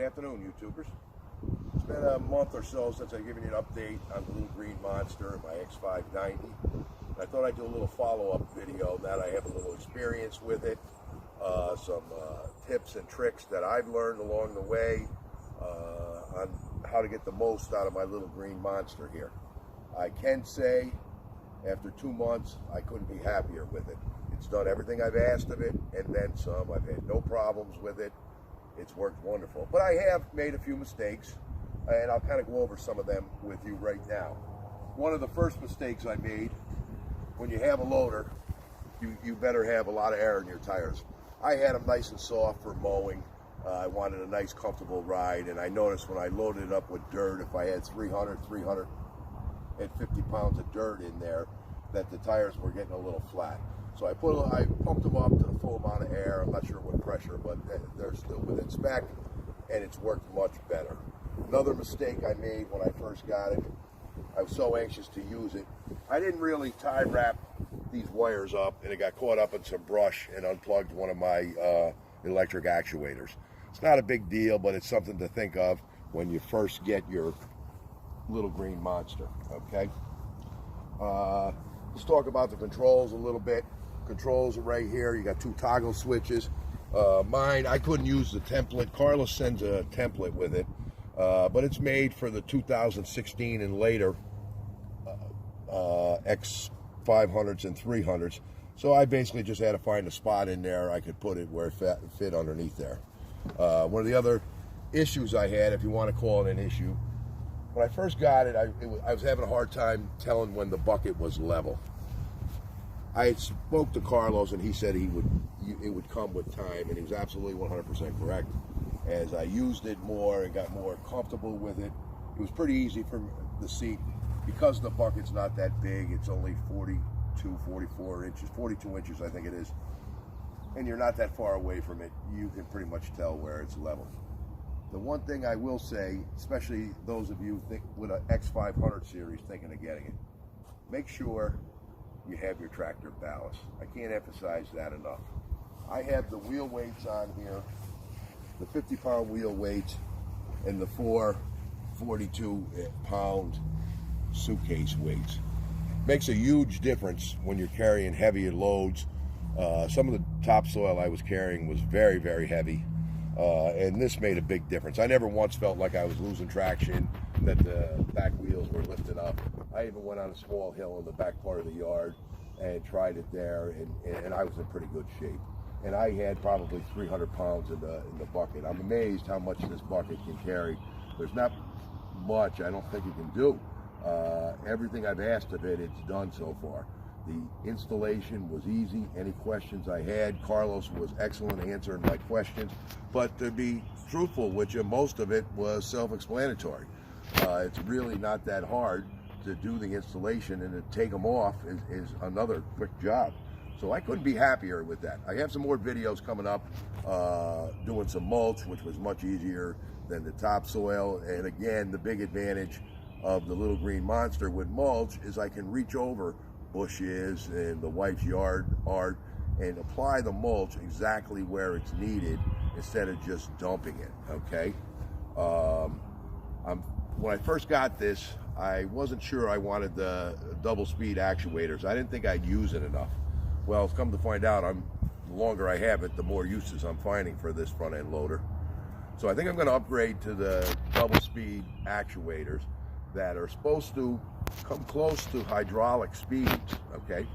afternoon, YouTubers. It's been a month or so since I've given you an update on the Little Green Monster, my X590. I thought I'd do a little follow-up video now that I have a little experience with it. Some tips and tricks that I've learned along the way on how to get the most out of my Little Green Monster here. I can say, after 2 months, I couldn't be happier with it. It's done everything I've asked of it, and then some. I've had no problems with it. It's worked wonderful. But I have made a few mistakes, and I'll kind of go over some of them with you right now. One of the first mistakes I made, when you have a loader, you better have a lot of air in your tires. I had them nice and soft for mowing. I wanted a nice, comfortable ride, and I noticed when I loaded it up with dirt, if I had 350 pounds of dirt in there, that the tires were getting a little flat. So I pumped them up to the full amount of air. I'm not sure what pressure, but they're still within spec, and it's worked much better. Another mistake I made when I first got it, I was so anxious to use it, I didn't really tie wrap these wires up, and it got caught up in some brush and unplugged one of my electric actuators. It's not a big deal, but it's something to think of when you first get your Little Green Monster, okay? Let's talk about the controls a little bit. Controls are right here. You got 2 toggle switches. Mine, I couldn't use the template. Carlos sends a template with it, but it's made for the 2016 and later X500s and 300s. So I basically just had to find a spot in there I could put it where it fit underneath there. One of the other issues I had, if you want to call it an issue, when I first got it, I was having a hard time telling when the bucket was level. I spoke to Carlos, and he said it would come with time, and he was absolutely 100% correct. As I used it more and got more comfortable with it, it was pretty easy for the seat. Because the bucket's not that big, it's only 42, 44 inches, 42 inches I think it is, and you're not that far away from it, you can pretty much tell where it's level. The one thing I will say, especially those of you with an X500 series thinking of getting it, make sure you have your tractor ballast. I can't emphasize that enough. I have the wheel weights on here, the 50-pound wheel weights, and the 4 42-pound suitcase weights. Makes a huge difference when you're carrying heavier loads. Some of the topsoil I was carrying was very, very heavy. And this made a big difference. I never once felt like I was losing traction, that the back wheels were lifting up. I even went on a small hill in the back part of the yard and tried it there, and I was in pretty good shape. And I had probably 300 pounds in the bucket. I'm amazed how much this bucket can carry. There's not much I don't think it can do. Everything I've asked of it, it's done so far. The installation was easy. Any questions I had, Carlos was excellent answering my questions. But to be truthful with you, most of it was self-explanatory. It's really not that hard to do the installation, and to take them off is another quick job. So I couldn't be happier with that. I have some more videos coming up doing some mulch, which was much easier than the topsoil. And again, the big advantage of the Little Green Monster with mulch is I can reach over bushes and the wife's yard art and apply the mulch exactly where it's needed instead of just dumping it, okay? When I first got this, I wasn't sure I wanted the double speed actuators. I didn't think I'd use it enough. Well, it's come to find out, the longer I have it, the more uses I'm finding for this front end loader. So I think I'm going to upgrade to the double speed actuators that are supposed to come close to hydraulic speeds, okay?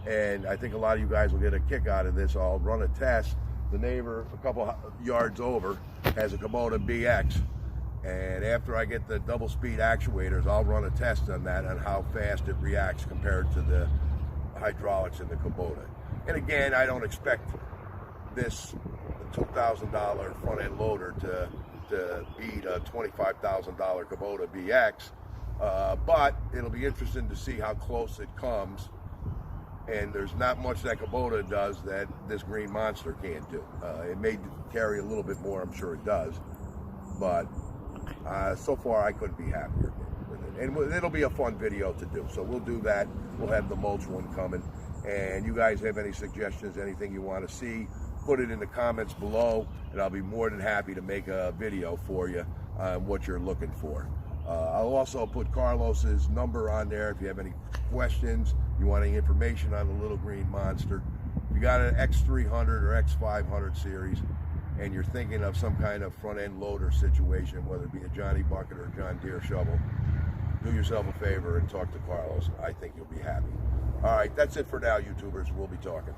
And I think a lot of you guys will get a kick out of this. I'll run a test. The neighbor a couple yards over has a Kubota BX, and after I get the double speed actuators, I'll run a test on that, on how fast it reacts compared to the hydraulics in the Kubota. And again, I don't expect this $2,000 front end loader to beat a $25,000 Kubota BX. But it'll be interesting to see how close it comes, and there's not much that Kubota does that this Green Monster can't do. It may carry a little bit more, I'm sure it does, but so far I couldn't be happier with it. And it'll be a fun video to do, so we'll do that. We'll have the mulch one coming, and you guys have any suggestions, anything you want to see, put it in the comments below, and I'll be more than happy to make a video for you on what you're looking for. I'll also put Carlos's number on there if you have any questions, you want any information on the Little Green Monster. If you got an X300 or X500 series and you're thinking of some kind of front-end loader situation, whether it be a Johnny Bucket or a John Deere shovel, do yourself a favor and talk to Carlos. I think you'll be happy. All right, that's it for now, YouTubers. We'll be talking.